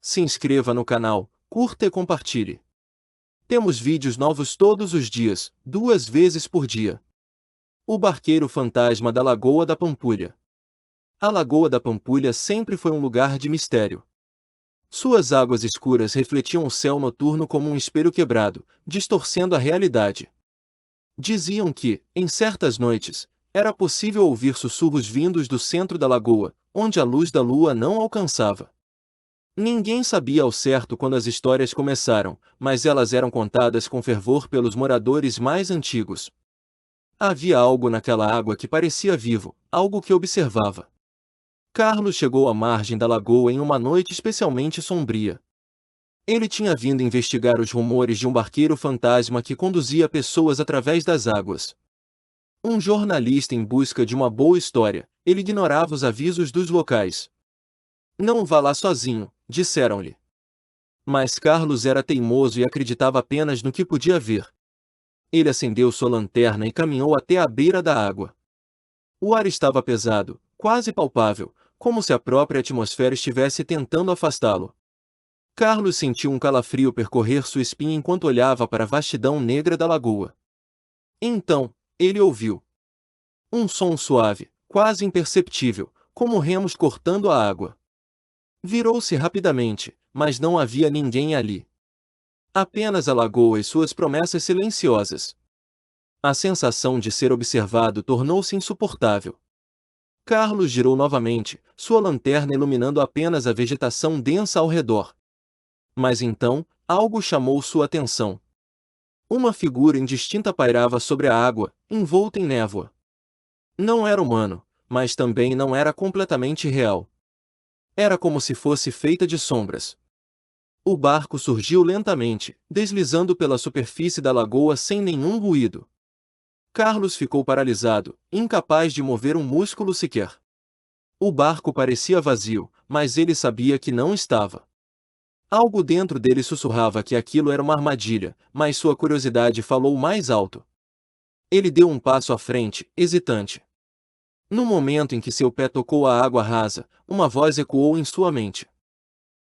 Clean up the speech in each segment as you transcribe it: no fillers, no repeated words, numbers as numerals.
se inscreva no canal, curta e compartilhe. Temos vídeos novos todos os dias, 2 vezes por dia. O barqueiro fantasma da Lagoa da Pampulha. A Lagoa da Pampulha sempre foi um lugar de mistério. Suas águas escuras refletiam o céu noturno como um espelho quebrado, distorcendo a realidade. Diziam que, em certas noites, era possível ouvir sussurros vindos do centro da lagoa, onde a luz da lua não alcançava. Ninguém sabia ao certo quando as histórias começaram, mas elas eram contadas com fervor pelos moradores mais antigos. Havia algo naquela água que parecia vivo, algo que observava. Carlos chegou à margem da lagoa em uma noite especialmente sombria. Ele tinha vindo investigar os rumores de um barqueiro fantasma que conduzia pessoas através das águas. Um jornalista em busca de uma boa história, ele ignorava os avisos dos locais. Não vá lá sozinho, disseram-lhe. Mas Carlos era teimoso e acreditava apenas no que podia ver. Ele acendeu sua lanterna e caminhou até a beira da água. O ar estava pesado, quase palpável, como se a própria atmosfera estivesse tentando afastá-lo. Carlos sentiu um calafrio percorrer sua espinha enquanto olhava para a vastidão negra da lagoa. Então, ele ouviu um som suave, quase imperceptível, como remos cortando a água. Virou-se rapidamente, mas não havia ninguém ali. Apenas a lagoa e suas promessas silenciosas. A sensação de ser observado tornou-se insuportável. Carlos girou novamente, sua lanterna iluminando apenas a vegetação densa ao redor. Mas então, algo chamou sua atenção. Uma figura indistinta pairava sobre a água, envolta em névoa. Não era humano, mas também não era completamente real. Era como se fosse feita de sombras. O barco surgiu lentamente, deslizando pela superfície da lagoa sem nenhum ruído. Carlos ficou paralisado, incapaz de mover um músculo sequer. O barco parecia vazio, mas ele sabia que não estava. Algo dentro dele sussurrava que aquilo era uma armadilha, mas sua curiosidade falou mais alto. Ele deu um passo à frente, hesitante. No momento em que seu pé tocou a água rasa, uma voz ecoou em sua mente.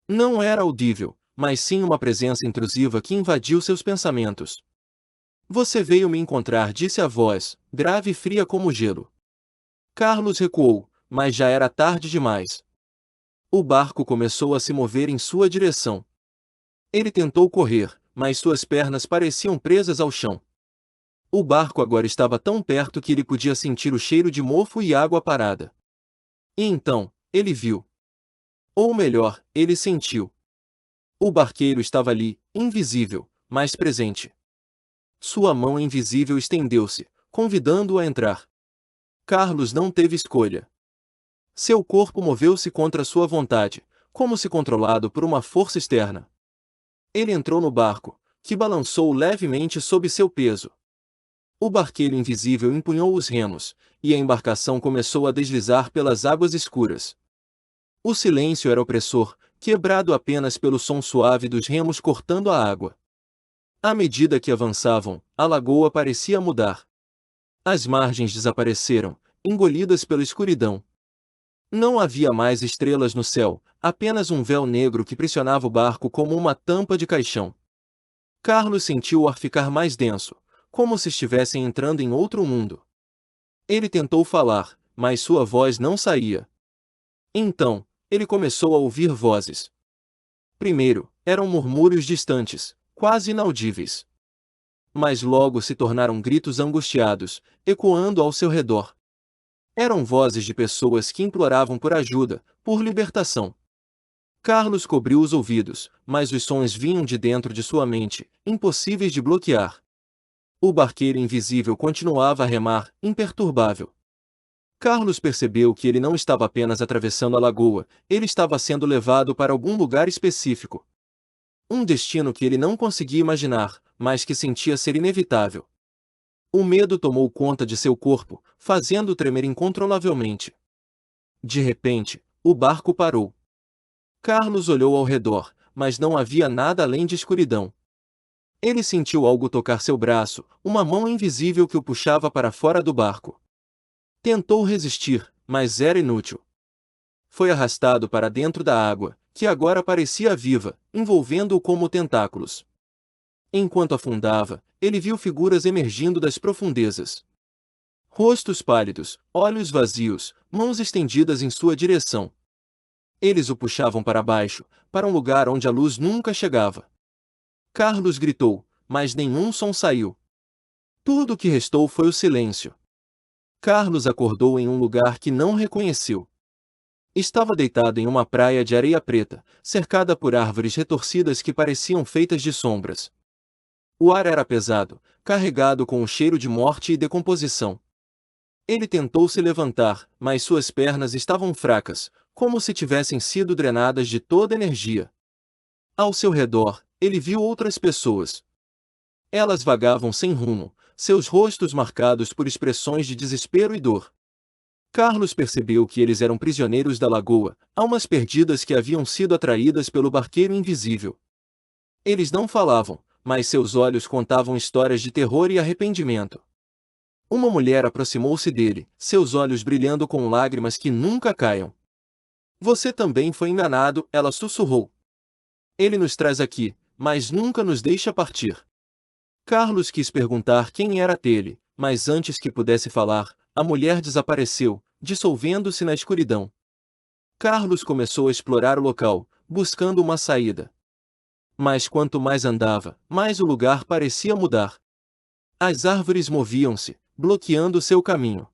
Não era audível, mas sim uma presença intrusiva que invadiu seus pensamentos. Você veio me encontrar, disse a voz, grave e fria como gelo. Carlos recuou, mas já era tarde demais. O barco começou a se mover em sua direção. Ele tentou correr, mas suas pernas pareciam presas ao chão. O barco agora estava tão perto que ele podia sentir o cheiro de mofo e água parada. E então, ele viu. Ou melhor, ele sentiu. O barqueiro estava ali, invisível, mas presente. Sua mão invisível estendeu-se, convidando-o a entrar. Carlos não teve escolha. Seu corpo moveu-se contra sua vontade, como se controlado por uma força externa. Ele entrou no barco, que balançou levemente sob seu peso. O barqueiro invisível empunhou os remos, e a embarcação começou a deslizar pelas águas escuras. O silêncio era opressor, quebrado apenas pelo som suave dos remos cortando a água. À medida que avançavam, a lagoa parecia mudar. As margens desapareceram, engolidas pela escuridão. Não havia mais estrelas no céu, apenas um véu negro que pressionava o barco como uma tampa de caixão. Carlos sentiu o ar ficar mais denso, como se estivessem entrando em outro mundo. Ele tentou falar, mas sua voz não saía. Então, ele começou a ouvir vozes. Primeiro, eram murmúrios distantes, quase inaudíveis. Mas logo se tornaram gritos angustiados, ecoando ao seu redor. Eram vozes de pessoas que imploravam por ajuda, por libertação. Carlos cobriu os ouvidos, mas os sons vinham de dentro de sua mente, impossíveis de bloquear. O barqueiro invisível continuava a remar, imperturbável. Carlos percebeu que ele não estava apenas atravessando a lagoa, ele estava sendo levado para algum lugar específico. Um destino que ele não conseguia imaginar, mas que sentia ser inevitável. O medo tomou conta de seu corpo, fazendo-o tremer incontrolavelmente. De repente, o barco parou. Carlos olhou ao redor, mas não havia nada além de escuridão. Ele sentiu algo tocar seu braço, uma mão invisível que o puxava para fora do barco. Tentou resistir, mas era inútil. Foi arrastado para dentro da água, que agora parecia viva, envolvendo-o como tentáculos. Enquanto afundava, ele viu figuras emergindo das profundezas. Rostos pálidos, olhos vazios, mãos estendidas em sua direção. Eles o puxavam para baixo, para um lugar onde a luz nunca chegava. Carlos gritou, mas nenhum som saiu. Tudo o que restou foi o silêncio. Carlos acordou em um lugar que não reconheceu. Estava deitado em uma praia de areia preta, cercada por árvores retorcidas que pareciam feitas de sombras. O ar era pesado, carregado com o cheiro de morte e decomposição. Ele tentou se levantar, mas suas pernas estavam fracas, como se tivessem sido drenadas de toda energia. Ao seu redor, ele viu outras pessoas. Elas vagavam sem rumo, seus rostos marcados por expressões de desespero e dor. Carlos percebeu que eles eram prisioneiros da lagoa, almas perdidas que haviam sido atraídas pelo barqueiro invisível. Eles não falavam, mas seus olhos contavam histórias de terror e arrependimento. Uma mulher aproximou-se dele, seus olhos brilhando com lágrimas que nunca caiam. Você também foi enganado, ela sussurrou. Ele nos traz aqui, mas nunca nos deixa partir. Carlos quis perguntar quem era ele, mas antes que pudesse falar, a mulher desapareceu, dissolvendo-se na escuridão. Carlos começou a explorar o local, buscando uma saída. Mas quanto mais andava, mais o lugar parecia mudar. As árvores moviam-se, bloqueando seu caminho.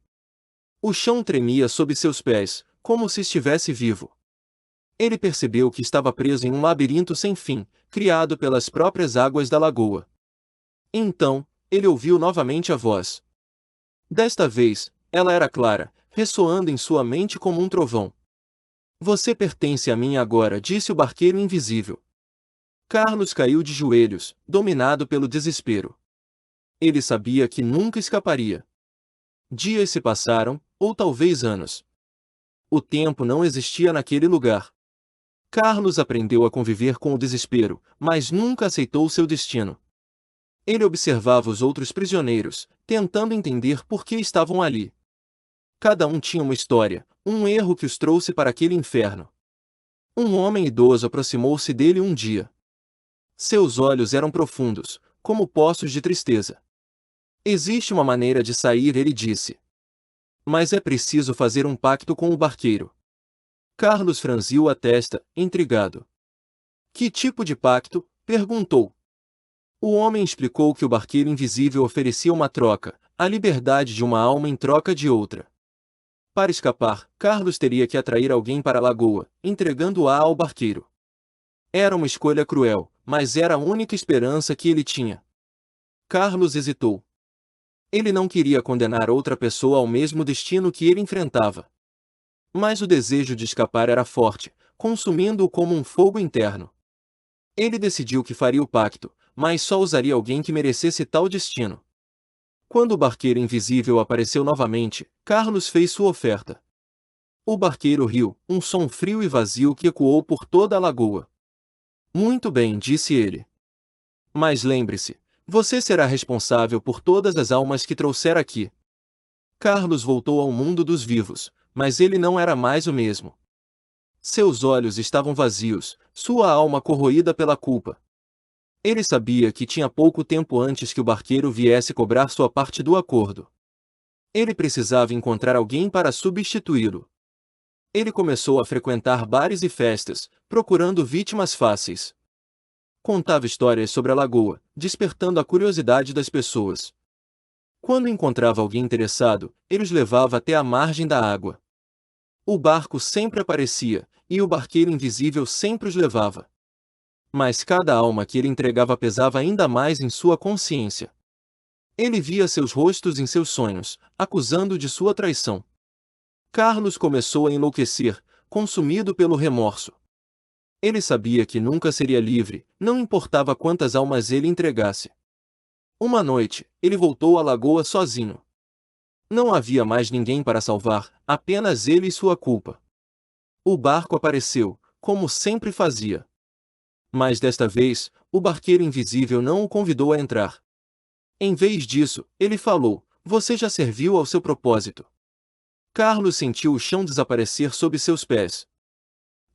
O chão tremia sob seus pés, como se estivesse vivo. Ele percebeu que estava preso em um labirinto sem fim, criado pelas próprias águas da lagoa. Então, ele ouviu novamente a voz. Desta vez, ela era clara, ressoando em sua mente como um trovão. Você pertence a mim agora, disse o barqueiro invisível. Carlos caiu de joelhos, dominado pelo desespero. Ele sabia que nunca escaparia. Dias se passaram, ou talvez anos. O tempo não existia naquele lugar. Carlos aprendeu a conviver com o desespero, mas nunca aceitou seu destino. Ele observava os outros prisioneiros, tentando entender por que estavam ali. Cada um tinha uma história, um erro que os trouxe para aquele inferno. Um homem idoso aproximou-se dele um dia. Seus olhos eram profundos, como poços de tristeza. Existe uma maneira de sair, ele disse. Mas é preciso fazer um pacto com o barqueiro. Carlos franziu a testa, intrigado. Que tipo de pacto? Perguntou. O homem explicou que o barqueiro invisível oferecia uma troca, a liberdade de uma alma em troca de outra. Para escapar, Carlos teria que atrair alguém para a lagoa, entregando-a ao barqueiro. Era uma escolha cruel, mas era a única esperança que ele tinha. Carlos hesitou. Ele não queria condenar outra pessoa ao mesmo destino que ele enfrentava. Mas o desejo de escapar era forte, consumindo-o como um fogo interno. Ele decidiu que faria o pacto, mas só usaria alguém que merecesse tal destino. Quando o barqueiro invisível apareceu novamente, Carlos fez sua oferta. O barqueiro riu, um som frio e vazio que ecoou por toda a lagoa. Muito bem, disse ele. Mas lembre-se, você será responsável por todas as almas que trouxer aqui. Carlos voltou ao mundo dos vivos, mas ele não era mais o mesmo. Seus olhos estavam vazios, sua alma corroída pela culpa. Ele sabia que tinha pouco tempo antes que o barqueiro viesse cobrar sua parte do acordo. Ele precisava encontrar alguém para substituí-lo. Ele começou a frequentar bares e festas, procurando vítimas fáceis. Contava histórias sobre a lagoa, despertando a curiosidade das pessoas. Quando encontrava alguém interessado, ele os levava até a margem da água. O barco sempre aparecia, e o barqueiro invisível sempre os levava. Mas cada alma que ele entregava pesava ainda mais em sua consciência. Ele via seus rostos em seus sonhos, acusando-o de sua traição. Carlos começou a enlouquecer, consumido pelo remorso. Ele sabia que nunca seria livre, não importava quantas almas ele entregasse. Uma noite, ele voltou à lagoa sozinho. Não havia mais ninguém para salvar, apenas ele e sua culpa. O barco apareceu, como sempre fazia. Mas desta vez, o barqueiro invisível não o convidou a entrar. Em vez disso, ele falou: você já serviu ao seu propósito. Carlos sentiu o chão desaparecer sob seus pés.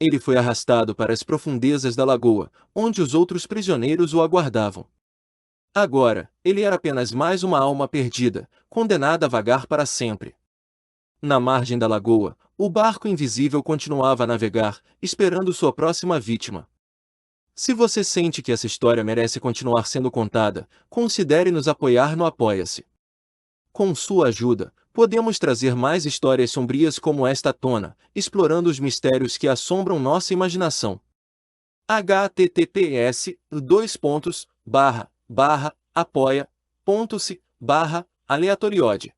Ele foi arrastado para as profundezas da lagoa, onde os outros prisioneiros o aguardavam. Agora, ele era apenas mais uma alma perdida, condenada a vagar para sempre. Na margem da lagoa, o barco invisível continuava a navegar, esperando sua próxima vítima. Se você sente que essa história merece continuar sendo contada, considere nos apoiar no Apoia-se. Com sua ajuda, podemos trazer mais histórias sombrias como esta à tona, explorando os mistérios que assombram nossa imaginação. https://apoia.se/aleatoriode